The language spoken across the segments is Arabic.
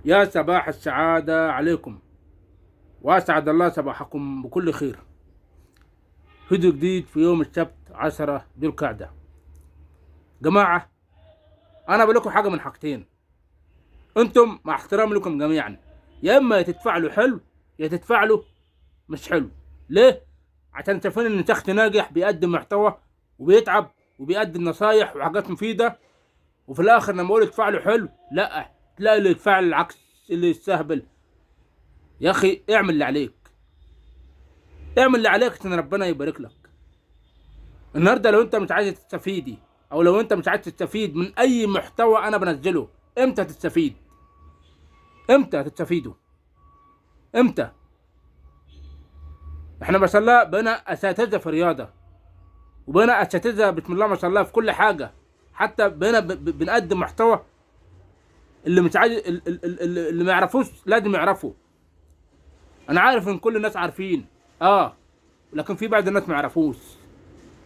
يا صباح السعادة عليكم، وأسعد الله صباحكم بكل خير. فيديو جديد في يوم السبت 10 ذي القعدة. جماعة، أنا بقول لكم حاجة من حاجتين. أنتم مع احترامي لكم جميعا، يا إما يا تتفاعلوا حلو يا تتفاعلوا مش حلو. ليه؟ عشان شايفين إن شخص ناجح بيقدم محتوى وبيتعب وبيقدم نصايح وحاجات مفيدة، وفي الآخر لما أقول تفاعلوا حلو، لأ، تلاقي اللي يتفاعل العكس، اللي يستهبل. يا أخي اعمل اللي عليك، اعمل اللي عليك عشان ربنا يبارك لك. النهارده لو انت مش عايز تستفيدي، او لو انت مش عايز تستفيد من اي محتوى انا بنزله، امتى تستفيد؟ امتى تستفيدوا؟ امتى؟ احنا ما شاء الله بقينا اساتذه في الرياضه، وبقينا اساتذه بسم الله ما شاء الله في كل حاجه. حتى بقينا بنقدم محتوى. اللي مش عايز اللي ما يعرفوش لازم يعرفوا. انا عارف ان كل الناس عارفين، لكن في بعض الناس ما يعرفوش.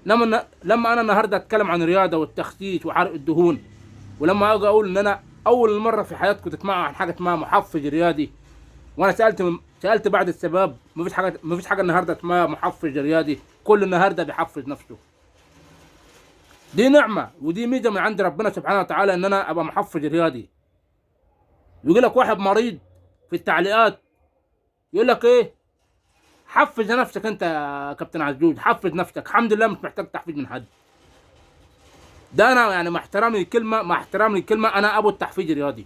لما انا النهارده اتكلم عن الرياضه والتخسيس وحرق الدهون، ولما اجي اقول ان انا اول مره في حياتكم تسمعوا عن حاجه اسمها محفز رياضي، وانا سالت بعض الشباب، مفيش حاجه النهارده اسمها محفز رياضي. كل النهارده بيحفز نفسه. دي نعمه ودي ميزه من عند ربنا سبحانه وتعالى ان انا ابقى محفز رياضي. يقول لك واحد مريض في التعليقات يقول لك ايه؟ حفز نفسك انت يا كابتن عزوز، حفز نفسك. الحمد لله مش محتاج تحفيز من حد. ده انا يعني مع احترامي الكلمه انا ابو التحفيز الرياضي.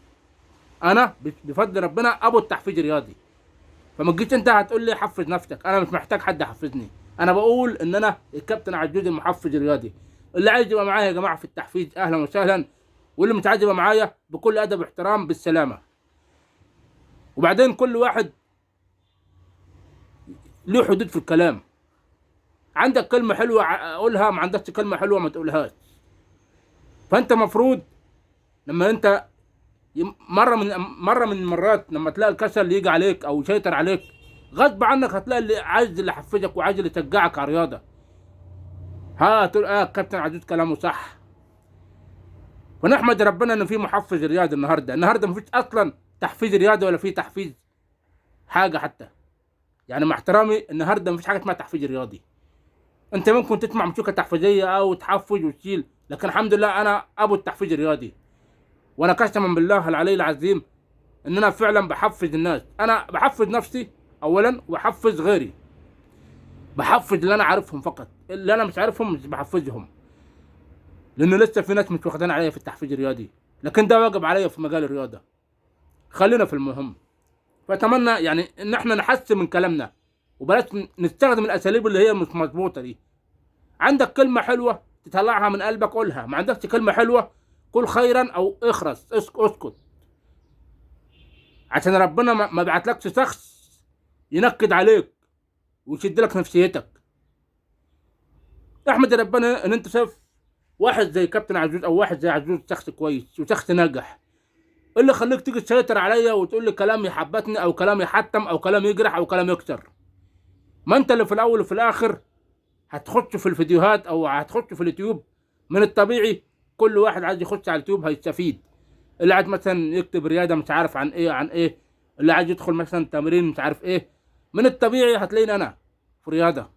انا بفضل ربنا ابو التحفيز الرياضي. فما تجيش انت هتقول لي حفز نفسك، انا مش محتاج حد يحفزني. انا بقول ان انا الكابتن عجوز المحفز الرياضي. اللي عايز يبقى معايا يا جماعه في التحفيز اهلا وسهلا، واللي مش عايز يبقى معايا بكل ادب واحترام بالسلامه. وبعدين كل واحد له حدود في الكلام. عندك كلمه حلوه اقولها، ما عندكش كلمه حلوه ما تقولهاش. فانت مفروض لما انت مره من المرات لما تلاقي الكسل يجي عليك او يسيطر عليك، غصب عنك هتلاقي اللي عايز اللي يحفزك وعايز اللي يشجعك على الرياضه. تقول كابتن عزوز كلامه صح. ونحمد ربنا ان في محفز رياضي النهارده مفيش اصلا تحفيز رياضي ولا في تحفيز حاجه حتى. يعني مع احترامي النهارده مفيش حاجه اسمها تحفيز رياضي. انت ممكن تسمع موسيقى تحفيزيه او تحفز وتشيل، لكن الحمد لله انا ابو التحفيز الرياضي. وانا قسما بالله العلي العظيم ان انا فعلا بحفز الناس. انا بحفز نفسي اولا وبحفز غيري. بحفز اللي انا عارفهم فقط، اللي انا مش عارفهم مش بحفزهم، لانه لسه في ناس مش واخدين عليا في التحفيز الرياضي، لكن ده واجب عليا في مجال الرياضه. خلينا في المهم. فاتمنى يعني ان احنا نحسن من كلامنا، وبلاش نستخدم الاساليب اللي هي مش مظبوطه دي. عندك كلمه حلوه تطلعها من قلبك قولها، ما عندكش كلمه حلوه قل خيرا او اخرس اسكت. عشان ربنا ما بعتلكش شخص ينكد عليك ويشد لك نفسيتك. احمد ربنا ان انت شايف واحد زي كابتن عزوز او واحد زي عزوز شخص كويس وشخص ناجح. إيه اللي خليك تيجي تسيطر عليا وتقول لي كلام يحبطني او كلام يحتم او كلام يجرح او كلام يكسر؟ ما انت اللي في الاول وفي الاخر هتخش في الفيديوهات او هتخش في اليوتيوب. من الطبيعي كل واحد عايز يخش على اليوتيوب هيستفيد. اللي عايز مثلا يكتب رياضه مش عارف عن ايه، اللي عايز يدخل مثلا تمرين مش عارف ايه، من الطبيعي هتلاقيني انا في رياضه.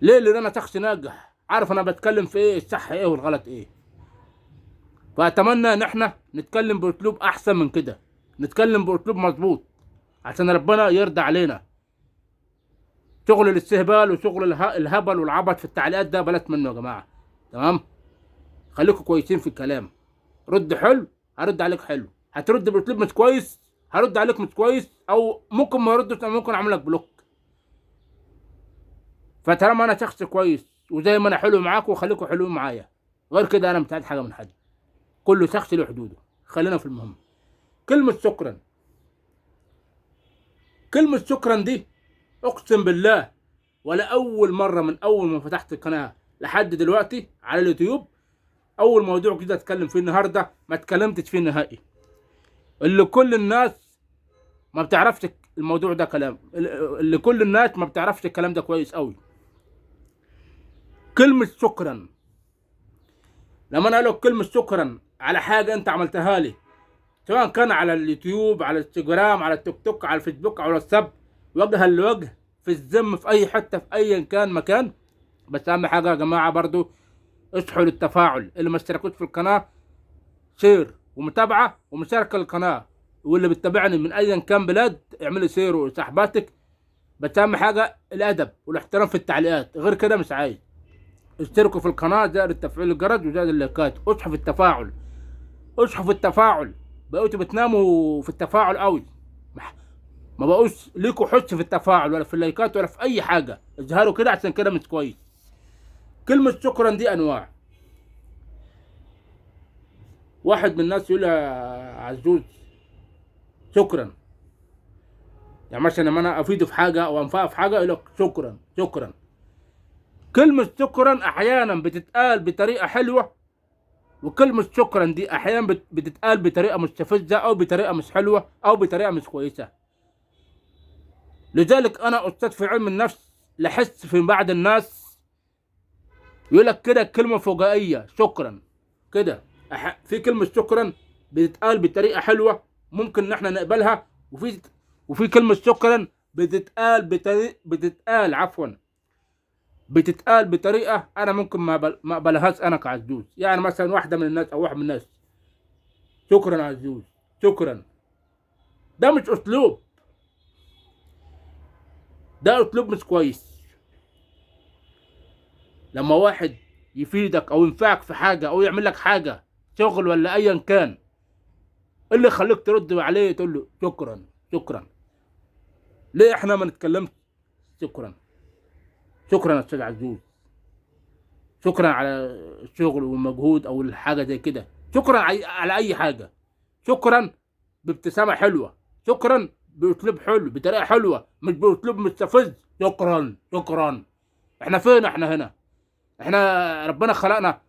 ليه؟ لان انا شخص ناجح عارف انا بتكلم في ايه، الصح ايه والغلط ايه. فاتمنى ان احنا نتكلم باسلوب احسن من كده، نتكلم باسلوب مظبوط عشان ربنا يرضى علينا. شغل الاستهبال وشغل الهبل والعبط في التعليقات ده بلاش منه يا جماعه. تمام؟ خليكم كويسين في الكلام. رد حلو هرد عليك حلو، هترد باسلوب مش كويس هرد عليك مش كويس، او ممكن ما اردش او ممكن اعمل لك بلوك. فطالما انا شخص كويس وزي ما انا حلو معاكم خليكم حلوين معايا. غير كده انا مش عايز حاجه من حد. كل شخص له حدوده. خلينا في المهم. كلمه شكرا. كلمه شكرا دي اقسم بالله ولا اول مره من اول ما فتحت القناه لحد دلوقتي على اليوتيوب اول موضوع كده اتكلم فيه النهارده ما اتكلمتش فيه نهائي. اللي كل الناس ما بتعرفش الموضوع ده كلام، اللي كل الناس ما بتعرفش الكلام ده كويس قوي. كلمه شكرا. لما انا اقول لك كلمه شكرا على حاجه انت عملتها لي سواء كان على اليوتيوب، على الانستجرام، على التيك توك، على الفيسبوك، على الواتساب، وجها لوجه، في الزم، في اي حته، في ايا كان مكان. بس اهم حاجه يا جماعه برضو اصحوا للتفاعل. اللي ما اشتركوش في القناه، شير ومتابعه ومشاركه للقناه. واللي بتتابعني من ايا كان بلاد، اعملي شير وصاحباتك. بس اهم حاجه الادب والاحترام في التعليقات، غير كده مش عايز. اشتركوا في القناه، زائد التفعيل الجرس وزائد اللايكات. اصحوا في التفاعل، اصحوا في التفاعل. بقيتوا بتناموا في التفاعل قوي، ما بقوش ليكوا حس في التفاعل ولا في اللايكات ولا في اي حاجه. اظهروا كده، عشان كده مش كويس. كلمه شكرا دي انواع. واحد من الناس يقول يا عزوز شكرا، يعني مثلا لما انا افيده في حاجه او انفعه في حاجه يقول لك شكرا شكرا. كلمه شكرا احيانا بتتقال بطريقه حلوه، وكلمه شكرا دي احيانا بتتقال بطريقه مستفزه، او بطريقه مش حلوه، او بطريقه مش كويسه. لذلك انا استاذ في علم النفس، لاحظت في بعض الناس يقول لك كده كلمه فجائيه شكرا كده. في كلمه شكرا بتتقال بطريقه حلوه ممكن ان احنا نقبلها، وفي كلمه شكرا بتتقال بطريقه انا ممكن ما اقبلهاش انا كعزوز. يعني مثلا واحده من الناس او واحد من الناس، شكرا عزوز، شكرا. ده مش اسلوب، ده اسلوب مش كويس. لما واحد يفيدك او ينفعك في حاجه او يعمل لك حاجه، شغل ولا ايا كان، إيه اللي يخليك ترد عليه تقول له شكرا شكرا؟ ليه احنا ما نتكلمش شكرا؟ شكرا يا استاذ عزوز، شكرا على الشغل والمجهود او الحاجه زي كده، شكرا على اي حاجه. شكرا بابتسامه حلوه، شكرا باسلوب حلو، بطريقه حلوه، مش باسلوب مستفز. شكرا شكرا. احنا فين؟ احنا هنا. احنا ربنا خلقنا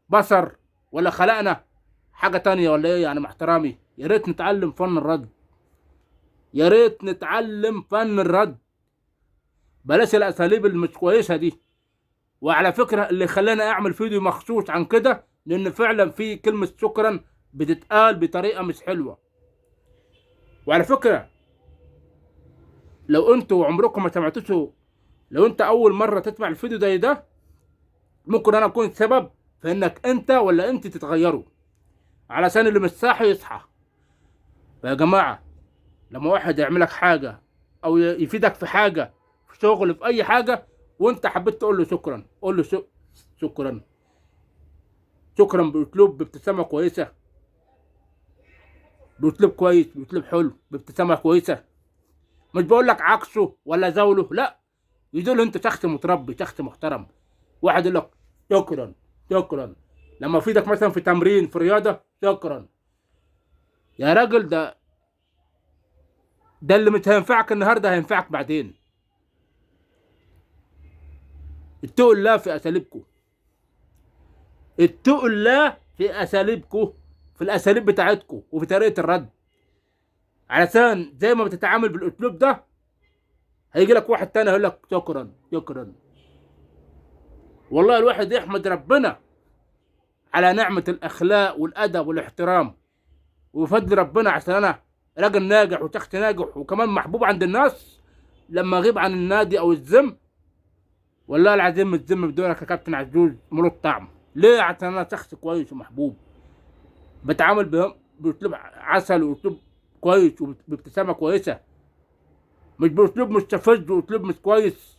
بصر ولا خلقنا حاجه تانية ولا ايه؟ يعني مع احترامي، يا ريت نتعلم فن الرد، يا ريت نتعلم فن الرد. بلاش الاساليب اللي مش كويسه دي. وعلى فكره اللي خلاني اعمل فيديو مخصوص عن كده، لان فعلا في كلمه شكرا بتتقال بطريقه مش حلوه. وعلى فكره لو انتوا عمركم ما سمعتوش، لو انت اول مره تسمع الفيديو زي ده، ممكن انا اكون سبب في انك انت ولا انت تتغيروا، علشان اللي مش صاحي يصحى. فيا جماعه، لما واحد يعمل لك حاجه او يفيدك في حاجه، في شغل، في اي حاجه، وانت حبيت تقول له شكرا، قول له شكرا. شكرا باسلوب، بابتسامه كويسه، باسلوب كويس، باسلوب حلو، بابتسامه كويسه. مش بقول لك عكسه ولا زاوله، لا. يدل انت شخص متربي، شخص محترم. واحد يقول لك شكرا شكرا لما افيدك مثلا في تمرين، في رياضه، شكرا. يا راجل، ده اللي مش هينفعك النهارده هينفعك بعدين. اتقوا الله في اساليبكم، اتقوا الله في اساليبكم، في الاساليب بتاعتكم وفي طريقه الرد. علشان زي ما بتتعامل بالاسلوب ده، هيجي لك واحد تاني هيقول لك شكرا شكرا. والله الواحد يحمد ربنا على نعمه الاخلاق والادب والاحترام، وبفضل ربنا عشان انا راجل ناجح وشخص ناجح وكمان محبوب عند الناس. لما اغيب عن النادي او الزم، والله العظيم الزم بدونك يا كابتن عزوز ملوش طعم. ليه؟ عشان انا شخص كويس ومحبوب، بتعامل بهم باسلوب عسل واسلوب كويس وبابتسامه كويسه، مش باسلوب مستفز واسلوب مش كويس.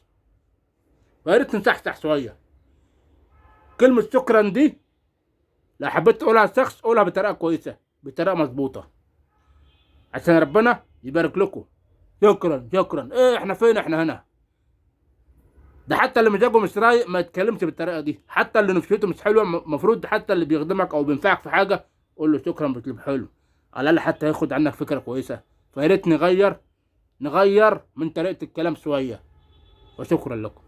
فيا ريت نصحصح شويه. كلمه شكرا دي لو حبيت تقولها لشخص، قولها بطريقه كويسه، بطريقه مظبوطه، عشان ربنا يبارك لكم. شكرا شكرا. ايه احنا فين؟ احنا هنا. ده حتى اللي مزاجه مش رايق ما يتكلمش بالطريقه دي، حتى اللي نفسيته مش حلوه. المفروض حتى اللي بيخدمك او بينفعك في حاجه قول له شكرا باسلوب حلو، على الاقل حتى ياخد عنك فكره كويسه. فيا ريت نغير من طريقه الكلام شويه. وشكرا لكم.